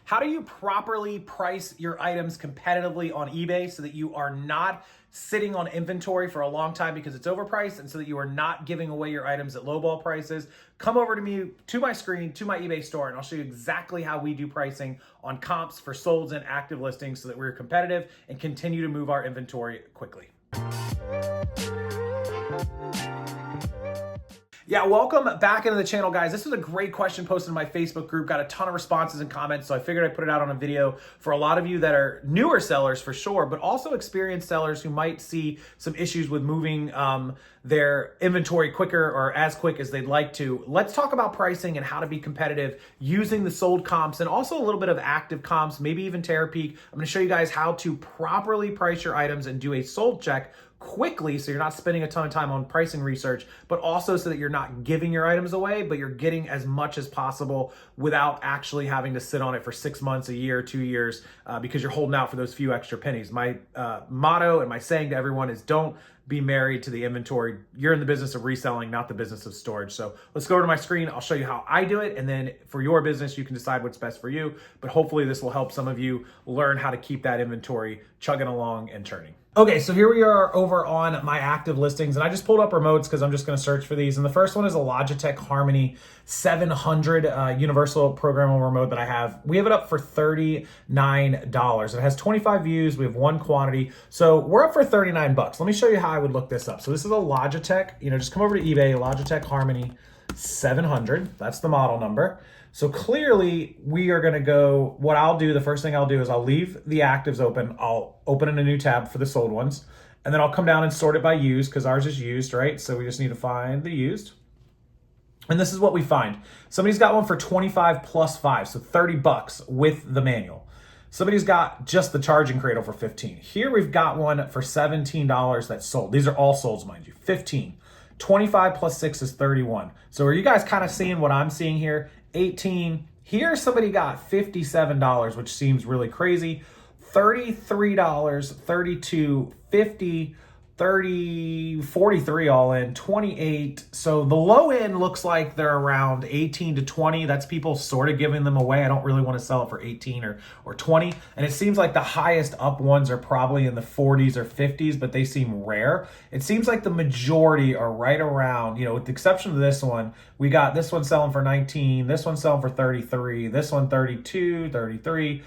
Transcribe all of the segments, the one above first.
How do you properly price your items competitively on eBay so that you are not sitting on inventory for a long time because it's overpriced, and so that you are not giving away your items at lowball prices? Come over to me, to my screen, to my eBay store, and I'll show you exactly how we do pricing on comps for solds and active listings so that we're competitive and continue to move our inventory quickly. Yeah, welcome back into the channel, guys. This was a great question posted in my Facebook group. Got a ton of responses and comments, so I figured I'd put it out on a video for a lot of you that are newer sellers for sure, but also experienced sellers who might see some issues with moving their inventory quicker or as quick as they'd like to. Let's talk about pricing and how to be competitive using the sold comps and also a little bit of active comps, maybe even Terapeak. I'm gonna show you guys how to properly price your items and do a sold check quickly, so you're not spending a ton of time on pricing research, but also so that you're not giving your items away, but you're getting as much as possible without actually having to sit on it for 6 months, a year, 2 years, because you're holding out for those few extra pennies. My motto and my saying to everyone is don't be married to the inventory. You're in the business of reselling, not the business of storage. So let's go over to my screen. I'll show you how I do it. And then for your business, you can decide what's best for you. But hopefully this will help some of you learn how to keep that inventory chugging along and turning. Okay, so here we are over on my active listings, and I just pulled up remotes because I'm just gonna search for these. And the first one is a Logitech Harmony 700 universal programmable remote that I have. We have it up for $39. It has 25 views, we have one quantity. So we're up for 39 bucks. Let me show you how I would look this up. So this is a Logitech, just come over to eBay, Logitech Harmony 700, that's the model number. So clearly we are gonna go, what I'll do, the first thing I'll do is I'll leave the actives open. I'll open in a new tab for the sold ones, and then I'll come down and sort it by used because ours is used, right? So we just need to find the used. And this is what we find. Somebody's got one for 25 plus 5, so 30 bucks with the manual. Somebody's got just the charging cradle for 15. Here we've got one for $17 that's sold. These are all solds, mind you, 15. 25 plus 6 is 31. So are you guys kind of seeing what I'm seeing here? 18. Here somebody got $57, which seems really crazy. $33, 32, 50, 30, 43 all in, 28. So the low end looks like they're around 18 to 20. That's people sort of giving them away. I don't really want to sell it for 18 or 20. And it seems like the highest up ones are probably in the 40s or 50s, but they seem rare. It seems like the majority are right around, with the exception of this one, we got this one selling for 19, this one selling for 33, this one 32, 33.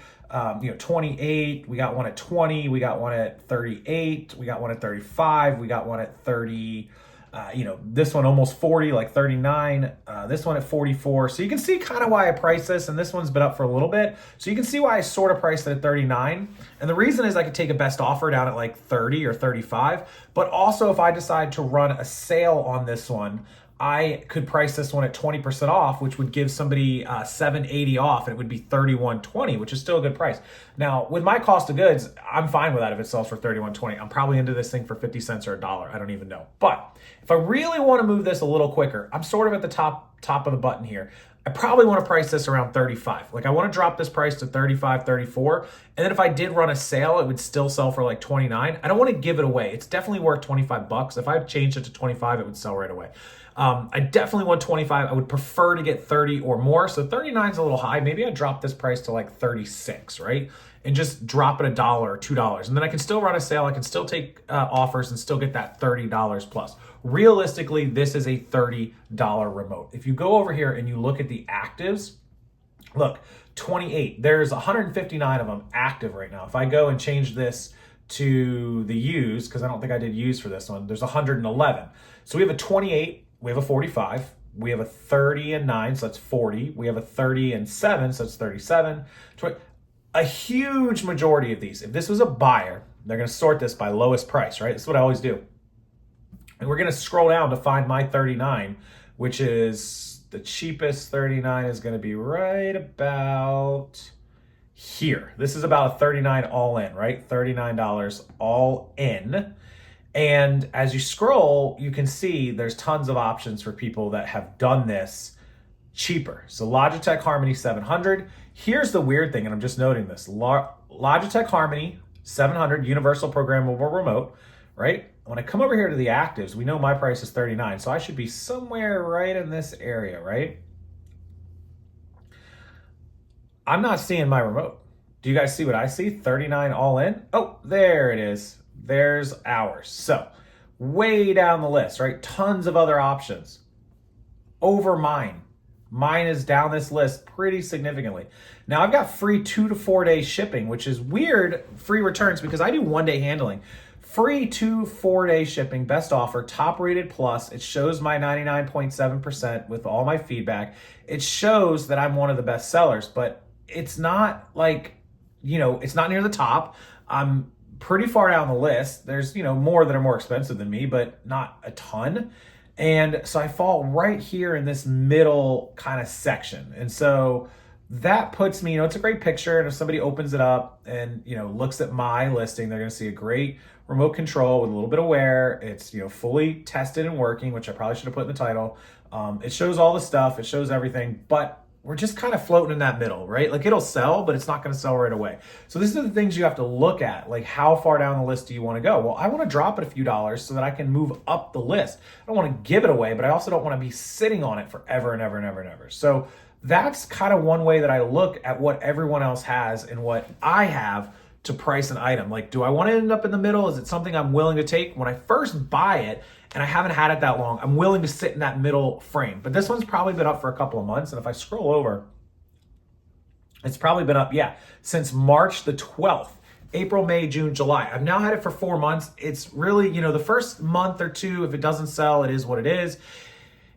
28, we got one at 20, we got one at 38, we got one at 35, we got one at 30, this one almost 40, like 39, this one at 44. So you can see kind of why I price this, and this one's been up for a little bit. So you can see why I sort of priced it at 39. And the reason is I could take a best offer down at like 30 or 35, but also if I decide to run a sale on this one, I could price this one at 20% off, which would give somebody $780 off, and it would be $31.20, which is still a good price. Now, with my cost of goods, I'm fine with that if it sells for $31.20. I'm probably into this thing for 50 cents or $1. I don't even know. But if I really want to move this a little quicker, I'm sort of at the top of the button here. I probably want to price this around 35. Like I want to drop this price to 35, 34. And then if I did run a sale, it would still sell for like 29. I don't want to give it away. It's definitely worth 25 bucks. If I changed it to 25, it would sell right away. I definitely want 25. I would prefer to get 30 or more. So 39 is a little high. Maybe I drop this price to like 36, right? And just drop it $1 or $2. And then I can still run a sale. I can still take offers and still get that $30 plus. Realistically, this is a $30 remote. If you go over here and you look at the actives, look, 28. There's 159 of them active right now. If I go and change this to the used, because I don't think I did used for this one, there's 111. So we have a 28, we have a 45, we have a 30 and 9, so that's 40. We have a 30 and 7, so that's 37. 20. A huge majority of these, if this was a buyer, they're going to sort this by lowest price, right? That's what I always do. And we're going to scroll down to find my 39, which is the cheapest 39 is going to be right about here. This is about a 39 all in, right? $39 all in. And as you scroll, you can see there's tons of options for people that have done this cheaper. So Logitech Harmony 700. Here's the weird thing, and I'm just noting this. Logitech Harmony 700 universal programmable remote, right? When I come over here to the actives, we know my price is 39, so I should be somewhere right in this area, right? I'm not seeing my remote. Do you guys see what I see? 39 all in. Oh, there it is. There's ours. So way down the list, right? Tons of other options over mine. Mine is down this list pretty significantly. Now I've got free 2 to 4 day shipping, which is weird, free returns because I do 1 day handling. Free 2 4 day shipping, best offer, top rated plus. It shows my 99.7% with all my feedback. It shows that I'm one of the best sellers, but it's not like, it's not near the top. I'm pretty far down the list. There's, more that are more expensive than me, but not a ton. And so I fall right here in this middle kind of section. And so that puts me, it's a great picture. And if somebody opens it up and, looks at my listing, they're going to see a great remote control with a little bit of wear. It's, fully tested and working, which I probably should have put in the title. It shows all the stuff. It shows everything, but we're just kind of floating in that middle, right? Like it'll sell, but it's not going to sell right away. So these are the things you have to look at. Like how far down the list do you want to go? Well, I want to drop it a few dollars so that I can move up the list. I don't want to give it away, but I also don't want to be sitting on it forever and ever and ever and ever. So that's kind of one way that I look at what everyone else has and what I have to price an item. Like, do I want to end up in the middle? Is it something I'm willing to take? When I first buy it and I haven't had it that long, I'm willing to sit in that middle frame. But this one's probably been up for a couple of months. And if I scroll over, it's probably been up, since March the 12th. April, May, June, July. I've now had it for 4 months. It's really, the first month or two, if it doesn't sell, it is what it is.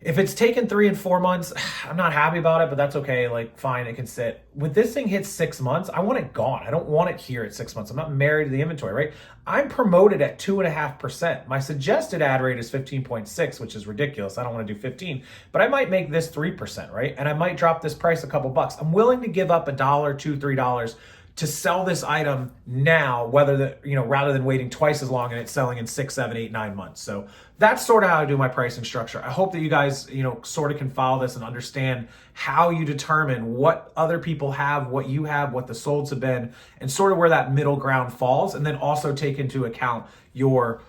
If it's taken 3 and 4 months, I'm not happy about it, but that's okay. Like, fine, it can sit. When this thing hits 6 months, I want it gone. I don't want it here at 6 months. I'm not married to the inventory, right? I'm promoted at 2.5%. My suggested ad rate is 15.6, which is ridiculous. I don't want to do 15, but I might make this 3%, right? And I might drop this price a couple bucks. I'm willing to give up $1, $2, $3 to sell this item now, rather than waiting twice as long and it's selling in 6, 7, 8, 9 months. So that's sort of how I do my pricing structure. I hope that you guys, sort of can follow this and understand how you determine what other people have, what you have, what the solds have been, and sort of where that middle ground falls. And then also take into account your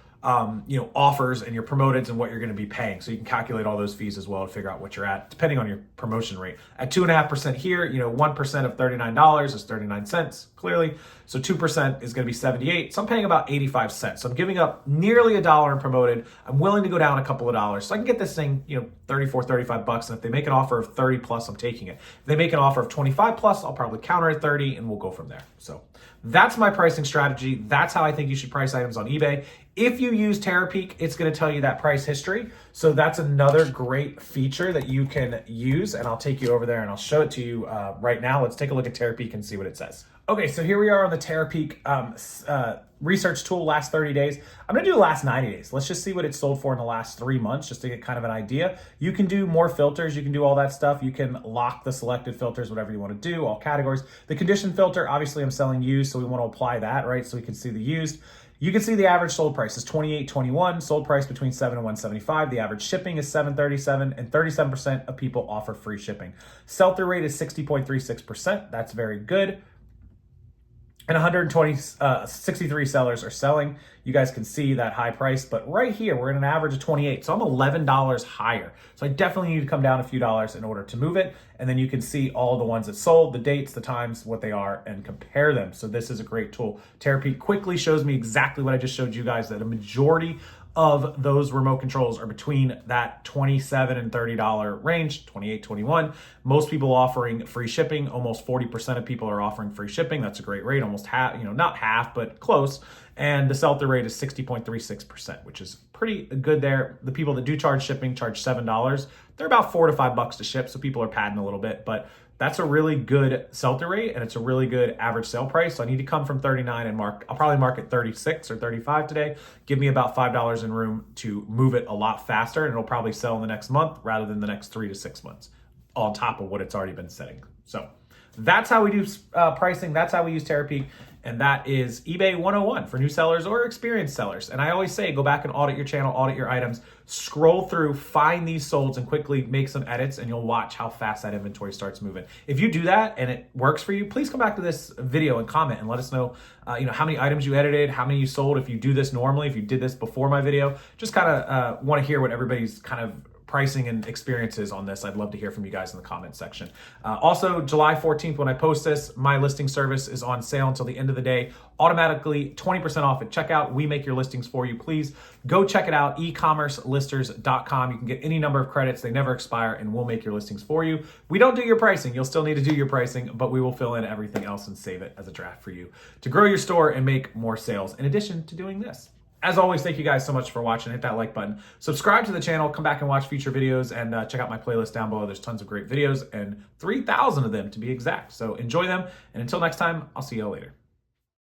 offers and your promoteds and what you're going to be paying. So you can calculate all those fees as well to figure out what you're at, depending on your promotion rate. At 2.5% here, 1% of $39 is 39 cents, clearly. So 2% is going to be 78. So I'm paying about 85 cents. So I'm giving up nearly $1 in promoted. I'm willing to go down a couple of dollars. So I can get this thing, 34, 35 bucks. And if they make an offer of 30 plus, I'm taking it. If they make an offer of 25 plus, I'll probably counter at 30 and we'll go from there. So that's my pricing strategy. That's how I think you should price items on eBay. If you use Terapeak, it's going to tell you that price history. So that's another great feature that you can use. And I'll take you over there and I'll show it to you right now. Let's take a look at Terapeak and see what it says. Okay, so here we are on the Terapeak research tool, last 30 days. I'm going to do the last 90 days. Let's just see what it's sold for in the last 3 months, just to get kind of an idea. You can do more filters. You can do all that stuff. You can lock the selected filters, whatever you want to do, all categories. The condition filter, obviously I'm selling used, so we want to apply that, right? So we can see the used. You can see the average sold price is $28.21, sold price between $7 and $175. The average shipping is $7.37, and 37% of people offer free shipping. Sell-through rate is 60.36%. That's very good. And 63 sellers are selling. You guys can see that high price, but right here, we're in an average of 28. So I'm $11 higher. So I definitely need to come down a few dollars in order to move it. And then you can see all the ones that sold, the dates, the times, what they are, and compare them. So this is a great tool. Terapeak quickly shows me exactly what I just showed you guys, that a majority of those remote controls are between that $27 and $30 range, 28, 21. Most people offering free shipping. Almost 40% of people are offering free shipping. That's a great rate, almost half, not half, but close. And the sell-through rate is 60.36%, which is pretty good there. The people that do charge shipping charge $7. They're about $4 to $5 to ship, so people are padding a little bit, but that's a really good sell-through rate, and it's a really good average sale price. So I need to come from 39 and I'll probably mark at 36 or 35 today. Give me about $5 in room to move it a lot faster, and it'll probably sell in the next month rather than the next 3 to 6 months on top of what it's already been setting. So that's how we do pricing. That's how we use Terapeak. And that is eBay 101 for new sellers or experienced sellers. And I always say, go back and audit your channel, audit your items, scroll through, find these solds, and quickly make some edits, and you'll watch how fast that inventory starts moving. If you do that and it works for you, please come back to this video and comment and let us know, how many items you edited, how many you sold. If you do this normally, if you did this before my video, just kind of want to hear what everybody's kind of pricing and experiences on this, I'd love to hear from you guys in the comments section. Also, July 14th, when I post this, my listing service is on sale until the end of the day. Automatically 20% off at checkout. We make your listings for you. Please go check it out, ecommercelisters.com. You can get any number of credits. They never expire, and we'll make your listings for you. We don't do your pricing. You'll still need to do your pricing, but we will fill in everything else and save it as a draft for you to grow your store and make more sales in addition to doing this. As always, thank you guys so much for watching. Hit that like button. Subscribe to the channel. Come back and watch future videos, and check out my playlist down below. There's tons of great videos, and 3,000 of them to be exact. So enjoy them. And until next time, I'll see you all later.